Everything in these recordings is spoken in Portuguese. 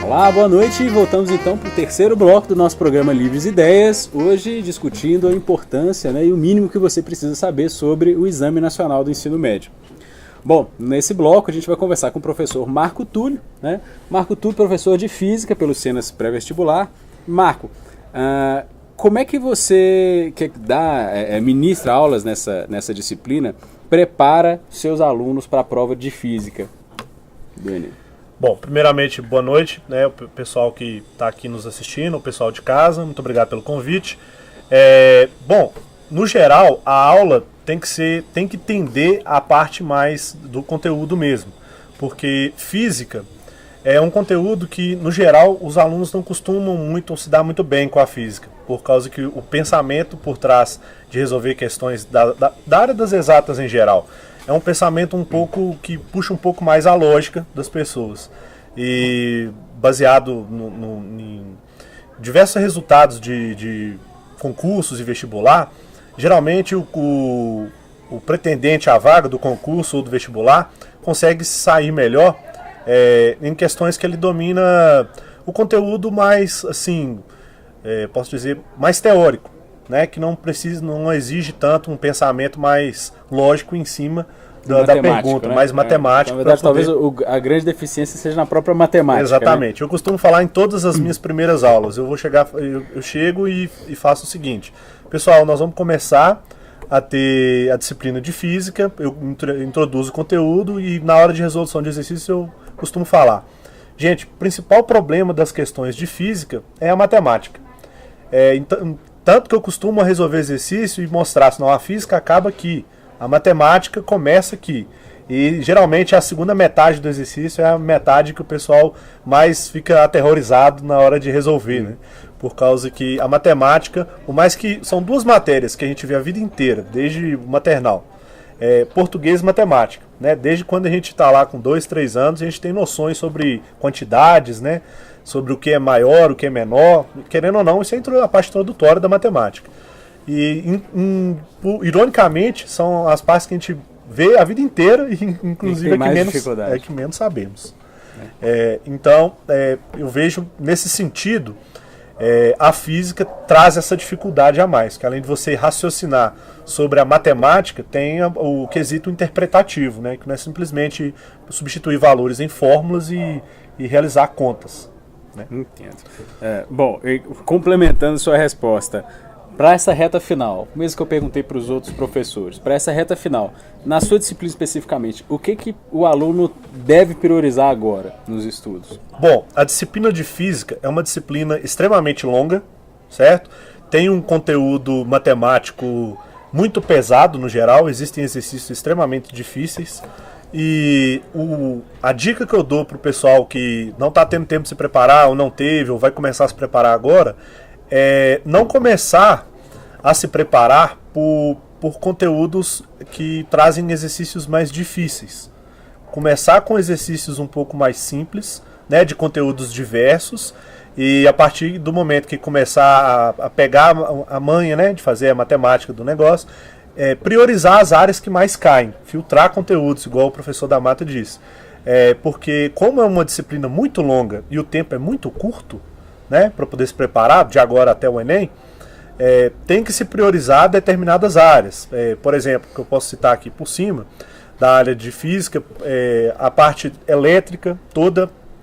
Olá, boa noite. Voltamos então para o terceiro bloco do nosso programa Livres Ideias, hoje discutindo a importância, e o mínimo que você precisa saber sobre o Exame Nacional do Ensino Médio. Bom, nesse bloco a gente vai conversar com o professor Marco Túlio, Marco Túlio, professor de Física pelo Senas Pré-Vestibular. Marco, como é que você, que ministra aulas nessa disciplina, prepara seus alunos para a prova de Física do Enem? Bom, primeiramente, boa noite, o pessoal que está aqui nos assistindo, o pessoal de casa, muito obrigado pelo convite. Bom, no geral, a aula tem que entender a parte mais do conteúdo mesmo, porque física é um conteúdo que, no geral, os alunos não costumam se dar muito bem com a física, por causa que o pensamento por trás de resolver questões da área das exatas em geral é um pensamento que puxa um pouco mais a lógica das pessoas. E baseado em diversos resultados de concursos e vestibular, geralmente o pretendente à vaga do concurso ou do vestibular consegue sair melhor em questões que ele domina o conteúdo mais, posso dizer, mais teórico. Que não exige tanto um pensamento mais lógico em cima da pergunta, mais matemático. Na verdade, talvez a grande deficiência seja na própria matemática. Exatamente. Eu costumo falar em todas as minhas primeiras aulas. Eu chego e faço o seguinte: pessoal, nós vamos começar a ter a disciplina de Física, eu introduzo o conteúdo e na hora de resolução de exercício eu costumo falar: gente, o principal problema das questões de Física é a matemática. Tanto que eu costumo resolver exercício e mostrar, senão a física acaba aqui, a matemática começa aqui. E geralmente a segunda metade do exercício é a metade que o pessoal mais fica aterrorizado na hora de resolver, Por causa que a matemática, por mais que são duas matérias que a gente vê a vida inteira, desde o maternal, português e matemática, Desde quando a gente está lá com 2, 3 anos, a gente tem noções sobre quantidades, sobre o que é maior, o que é menor, querendo ou não, isso é a parte introdutória da matemática. E, ironicamente, são as partes que a gente vê a vida inteira, e inclusive que menos sabemos. Então, eu vejo nesse sentido, a física traz essa dificuldade a mais, que além de você raciocinar sobre a matemática, tem o quesito interpretativo, que não é simplesmente substituir valores em fórmulas e realizar contas. Entendo. Bom, complementando sua resposta, para essa reta final, mesmo que eu perguntei para os outros professores, para essa reta final, na sua disciplina especificamente, o que o aluno deve priorizar agora nos estudos? Bom, a disciplina de Física é uma disciplina extremamente longa, certo? Tem um conteúdo matemático muito pesado no geral, existem exercícios extremamente difíceis. E a dica que eu dou para o pessoal que não está tendo tempo de se preparar, ou não teve, ou vai começar a se preparar agora, é não começar a se preparar por conteúdos que trazem exercícios mais difíceis. Começar com exercícios um pouco mais simples, de conteúdos diversos, e a partir do momento que começar a pegar a manha, de fazer a matemática do negócio, priorizar as áreas que mais caem, filtrar conteúdos, igual o professor da Mata disse. Porque como é uma disciplina muito longa e o tempo é muito curto, para poder se preparar, de agora até o Enem, tem que se priorizar determinadas áreas. Por exemplo, que eu posso citar aqui por cima, da área de Física, a parte elétrica,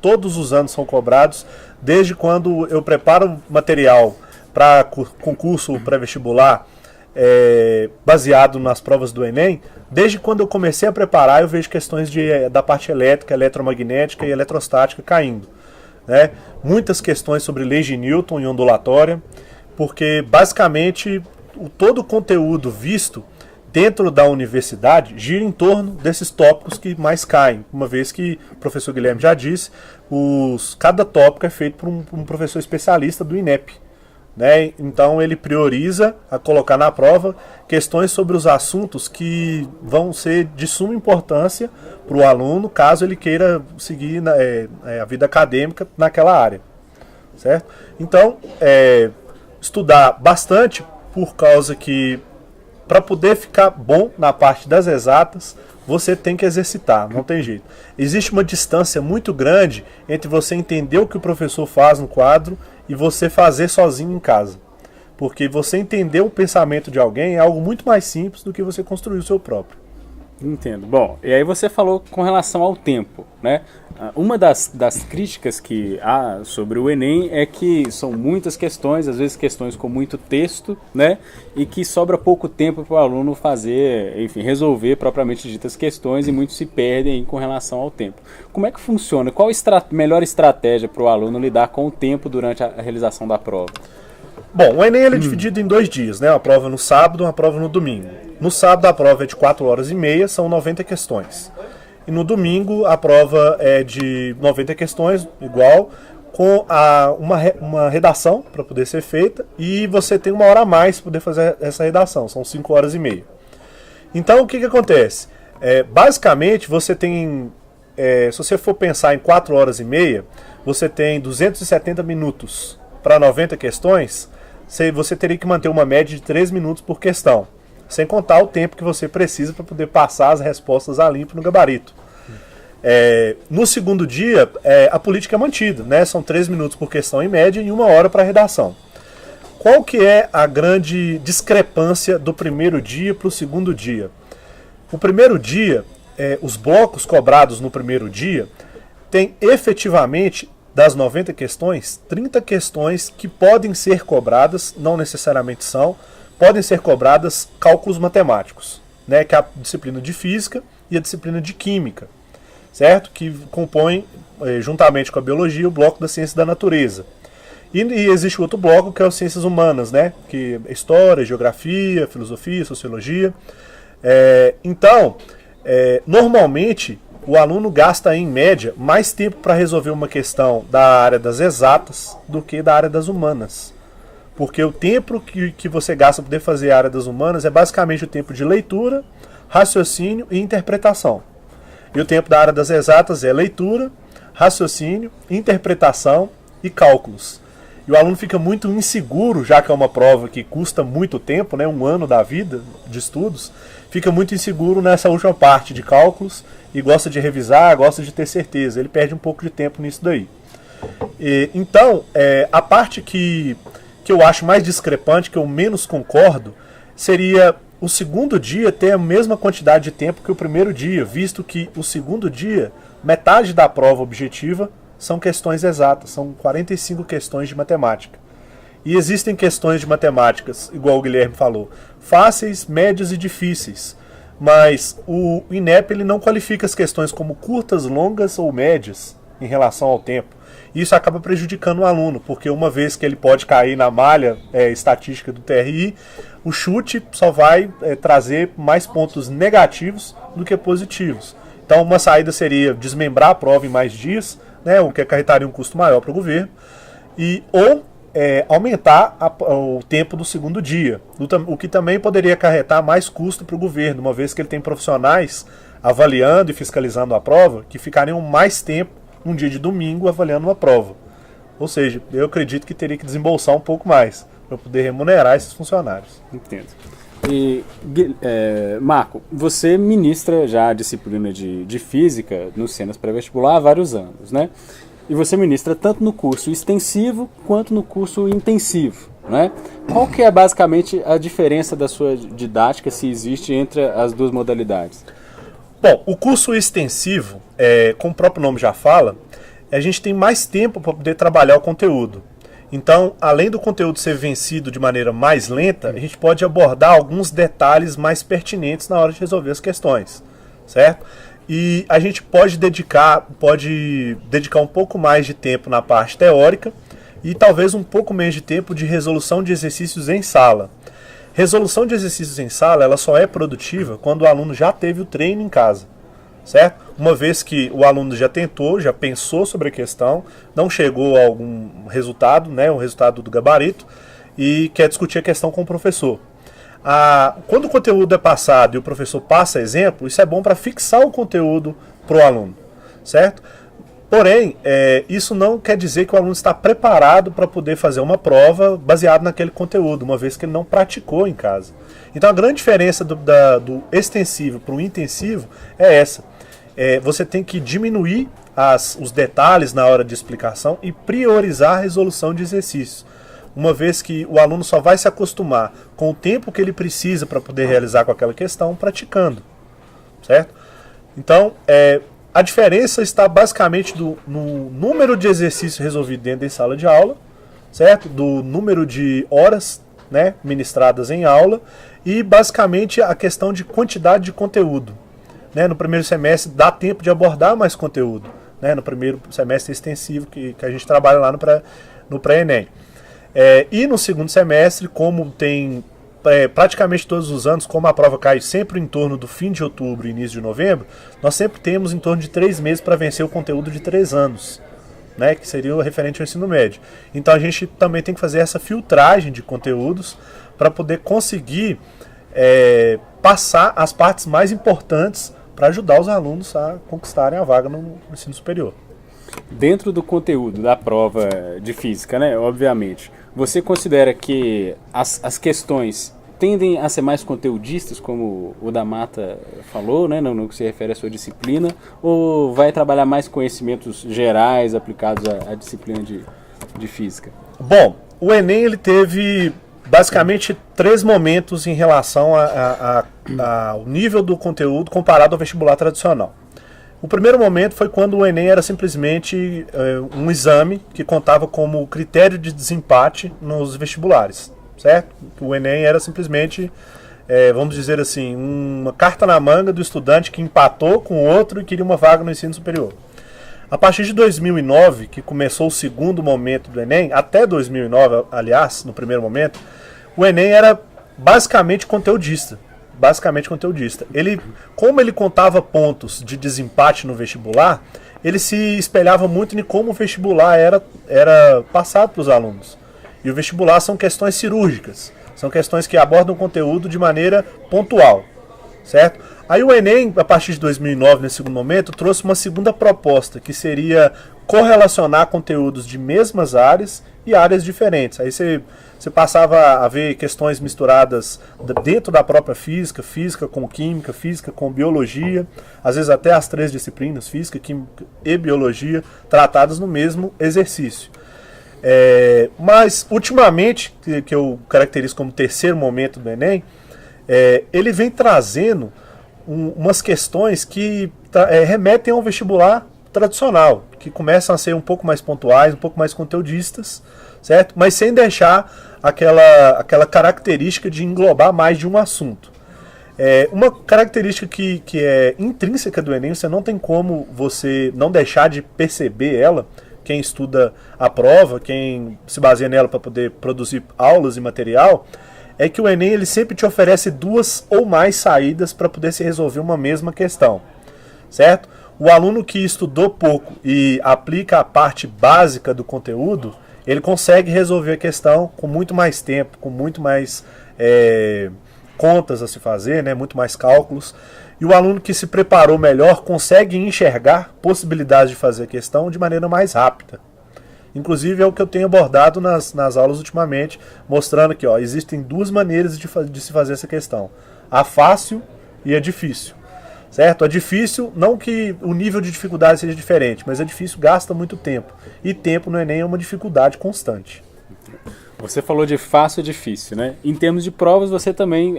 todos os anos são cobrados, desde quando eu preparo material para concurso pré-vestibular, baseado nas provas do Enem, desde quando eu comecei a preparar, eu vejo questões da parte elétrica, eletromagnética e eletrostática caindo. Muitas questões sobre leis de Newton e ondulatória, porque basicamente todo o conteúdo visto dentro da universidade gira em torno desses tópicos que mais caem, uma vez que o professor Guilherme já disse, cada tópico é feito por um professor especialista do INEP. Então ele prioriza a colocar na prova questões sobre os assuntos que vão ser de suma importância para o aluno, caso ele queira seguir a vida acadêmica naquela área. certo? Então, estudar bastante, por causa que para poder ficar bom na parte das exatas, você tem que exercitar, não tem jeito. Existe uma distância muito grande entre você entender o que o professor faz no quadro e você fazer sozinho em casa. Porque você entender o pensamento de alguém é algo muito mais simples do que você construir o seu próprio. Entendo. Bom, e aí você falou com relação ao tempo, né? Uma das críticas que há sobre o Enem é que são muitas questões, às vezes questões com muito texto, né? E que sobra pouco tempo para o aluno fazer, enfim, resolver propriamente ditas questões e muitos se perdem com relação ao tempo. Como é que funciona? Qual a melhor estratégia para o aluno lidar com o tempo durante a realização da prova? Bom, o Enem é dividido em 2 dias, né? Uma prova no sábado e uma prova no domingo. No sábado a prova é de 4h30, são 90 questões. E no domingo a prova é de 90 questões, igual, com uma redação para poder ser feita, e você tem 1 hora a mais para poder fazer essa redação, são 5h30. Então o que acontece? Basicamente você tem, se você for pensar em 4h30, você tem 270 minutos para 90 questões. Você teria que manter uma média de 3 minutos por questão, sem contar o tempo que você precisa para poder passar as respostas a limpo no gabarito. No segundo dia, a política é mantida, né? São 3 minutos por questão em média e 1 hora para a redação. Qual que é a grande discrepância do primeiro dia para o segundo dia? O primeiro dia, os blocos cobrados no primeiro dia, tem efetivamente, das 90 questões, 30 questões que podem ser cobradas, não necessariamente são, podem ser cobradas cálculos matemáticos, né, que é a disciplina de física e a disciplina de química, certo? Que compõem, juntamente com a biologia, o bloco da ciência da natureza. E existe outro bloco que é as ciências humanas, né, que é história, geografia, filosofia, sociologia. Então, normalmente, o aluno gasta, em média, mais tempo para resolver uma questão da área das exatas do que da área das humanas. Porque o tempo que você gasta para poder fazer a área das humanas é basicamente o tempo de leitura, raciocínio e interpretação. E o tempo da área das exatas é leitura, raciocínio, interpretação e cálculos. E o aluno fica muito inseguro, já que é uma prova que custa muito tempo, né, 1 ano da vida de estudos, fica muito inseguro nessa última parte de cálculos e gosta de revisar, gosta de ter certeza. Ele perde um pouco de tempo nisso daí. Então, a parte que eu acho mais discrepante, que eu menos concordo, seria o segundo dia ter a mesma quantidade de tempo que o primeiro dia, visto que o segundo dia, metade da prova objetiva são questões exatas, são 45 questões de matemática. E existem questões de matemáticas, igual o Guilherme falou, fáceis, médias e difíceis. Mas o INEP ele não qualifica as questões como curtas, longas ou médias em relação ao tempo. Isso acaba prejudicando o aluno, porque uma vez que ele pode cair na malha estatística do TRI, o chute só vai trazer mais pontos negativos do que positivos. Então uma saída seria desmembrar a prova em mais dias, né, o que acarretaria um custo maior para o governo, ou aumentar o tempo do segundo dia, o que também poderia acarretar mais custo para o governo, uma vez que ele tem profissionais avaliando e fiscalizando a prova, que ficariam mais tempo um dia de domingo avaliando uma prova. Ou seja, eu acredito que teria que desembolsar um pouco mais para poder remunerar esses funcionários. Entendo. E, Marco, você ministra já a disciplina de física no Cenas pré-vestibular há vários anos, né? E você ministra tanto no curso extensivo quanto no curso intensivo, né? Qual que é basicamente a diferença da sua didática, se existe, entre as duas modalidades? Bom, o curso extensivo, como o próprio nome já fala, a gente tem mais tempo para poder trabalhar o conteúdo. Então, além do conteúdo ser vencido de maneira mais lenta, a gente pode abordar alguns detalhes mais pertinentes na hora de resolver as questões, certo? E a gente pode dedicar um pouco mais de tempo na parte teórica e talvez um pouco menos de tempo de resolução de exercícios em sala. Resolução de exercícios em sala ela só é produtiva quando o aluno já teve o treino em casa, certo? Uma vez que o aluno já tentou, já pensou sobre a questão, não chegou a algum resultado, né, o resultado do gabarito, e quer discutir a questão com o professor. Quando o conteúdo é passado e o professor passa exemplo, isso é bom para fixar o conteúdo para o aluno, certo? Porém, isso não quer dizer que o aluno está preparado para poder fazer uma prova baseada naquele conteúdo, uma vez que ele não praticou em casa. Então a grande diferença do extensivo para o intensivo é essa. Você tem que diminuir os detalhes na hora de explicação e priorizar a resolução de exercícios. Uma vez que o aluno só vai se acostumar com o tempo que ele precisa para poder realizar com aquela questão praticando. Certo? Então, a diferença está basicamente no número de exercícios resolvidos dentro da sala de aula, certo? Do número de horas, né, ministradas em aula e basicamente a questão de quantidade de conteúdo. Né? No primeiro semestre dá tempo de abordar mais conteúdo, né? No primeiro semestre extensivo que a gente trabalha lá no pré-ENEM. E no segundo semestre, como tem praticamente todos os anos, como a prova cai sempre em torno do fim de outubro e início de novembro, nós sempre temos em torno de 3 meses para vencer o conteúdo de 3 anos, né, que seria o referente ao ensino médio. Então a gente também tem que fazer essa filtragem de conteúdos para poder conseguir passar as partes mais importantes para ajudar os alunos a conquistarem a vaga no ensino superior. Dentro do conteúdo da prova de física, né, obviamente, você considera que as questões tendem a ser mais conteudistas, como o da Mata falou, né, no que se refere à sua disciplina, ou vai trabalhar mais conhecimentos gerais aplicados à disciplina de física? Bom, o Enem ele teve basicamente 3 momentos em relação ao nível do conteúdo comparado ao vestibular tradicional. O primeiro momento foi quando o Enem era simplesmente um exame que contava como critério de desempate nos vestibulares, certo? O Enem era simplesmente, vamos dizer assim, uma carta na manga do estudante que empatou com outro e queria uma vaga no ensino superior. A partir de 2009, que começou o segundo momento do Enem, até 2009, aliás, no primeiro momento, o Enem era basicamente conteudista. Como ele contava pontos de desempate no vestibular, ele se espelhava muito em como o vestibular era passado para os alunos. E o vestibular são questões cirúrgicas, são questões que abordam o conteúdo de maneira pontual, certo? Aí o Enem, a partir de 2009, nesse segundo momento, trouxe uma segunda proposta, que seria correlacionar conteúdos de mesmas áreas e áreas diferentes. Aí você passava a ver questões misturadas dentro da própria física, física com química, física com biologia, às vezes até as 3 disciplinas, física, química e biologia, tratadas no mesmo exercício. Mas, ultimamente, que eu caracterizo como terceiro momento do Enem, ele vem trazendo umas questões que remetem ao vestibular tradicional, que começam a ser um pouco mais pontuais, um pouco mais conteudistas, certo? Mas sem deixar aquela característica de englobar mais de um assunto. Uma característica que é intrínseca do Enem, você não tem como você não deixar de perceber ela, quem estuda a prova, quem se baseia nela para poder produzir aulas e material, é que o Enem ele sempre te oferece 2 ou mais saídas para poder se resolver uma mesma questão, certo? O aluno que estudou pouco e aplica a parte básica do conteúdo, ele consegue resolver a questão com muito mais tempo, com muito mais contas a se fazer, né, muito mais cálculos. E o aluno que se preparou melhor consegue enxergar possibilidades de fazer a questão de maneira mais rápida. Inclusive é o que eu tenho abordado nas aulas ultimamente, mostrando que existem 2 maneiras de se fazer essa questão. A fácil e a difícil. Certo? A difícil, não que o nível de dificuldade seja diferente, mas a difícil gasta muito tempo. E tempo no Enem é uma dificuldade constante. Você falou de fácil e difícil, né? Em termos de provas, você também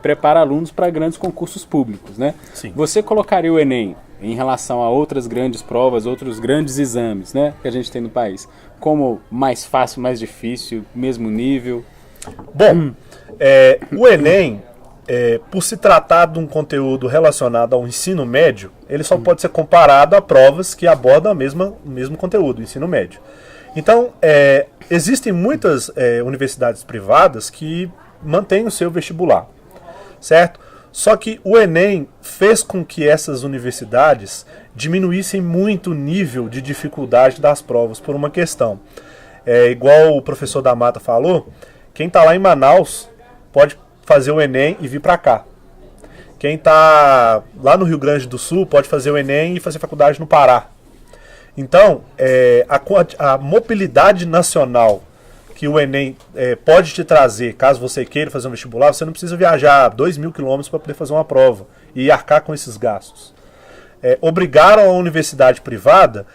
prepara alunos para grandes concursos públicos, né? Sim. Você colocaria o Enem em relação a outras grandes provas, outros grandes exames, né, que a gente tem no país, como mais fácil, mais difícil, mesmo nível? Bom, o Enem, por se tratar de um conteúdo relacionado ao ensino médio, ele só pode ser comparado a provas que abordam o mesmo conteúdo, o ensino médio. Então, existem muitas universidades privadas que mantêm o seu vestibular, certo? Só que o Enem fez com que essas universidades diminuíssem muito o nível de dificuldade das provas por uma questão. Igual o professor da Mata falou, quem está lá em Manaus pode fazer o Enem e vir para cá. Quem está lá no Rio Grande do Sul pode fazer o Enem e fazer faculdade no Pará. Então, a mobilidade nacional que o Enem pode te trazer, caso você queira fazer um vestibular, você não precisa viajar 2.000 quilômetros para poder fazer uma prova e arcar com esses gastos. Obrigaram a universidade privada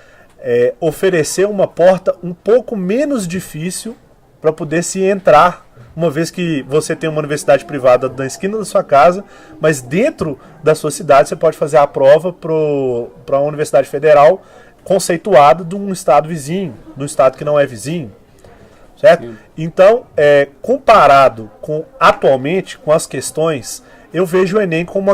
oferecer uma porta um pouco menos difícil para poder se entrar, uma vez que você tem uma universidade privada na esquina da sua casa, mas dentro da sua cidade você pode fazer a prova para uma universidade federal conceituada de um estado vizinho, de um estado que não é vizinho. Certo? Sim. Então, comparado com atualmente com as questões, eu vejo o Enem como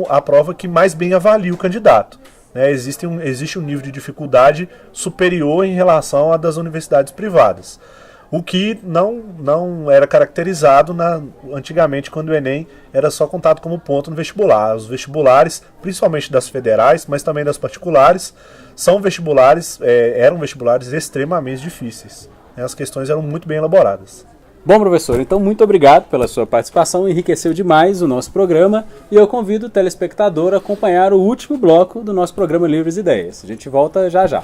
a prova que mais bem avalia o candidato. Existe um nível de dificuldade superior em relação à das universidades privadas. O que não era caracterizado antigamente, quando o Enem era só contado como ponto no vestibular. Os vestibulares, principalmente das federais, mas também das particulares, eram vestibulares extremamente difíceis. As questões eram muito bem elaboradas. Bom, professor, então muito obrigado pela sua participação, enriqueceu demais o nosso programa e eu convido o telespectador a acompanhar o último bloco do nosso programa Livres Ideias. A gente volta já já.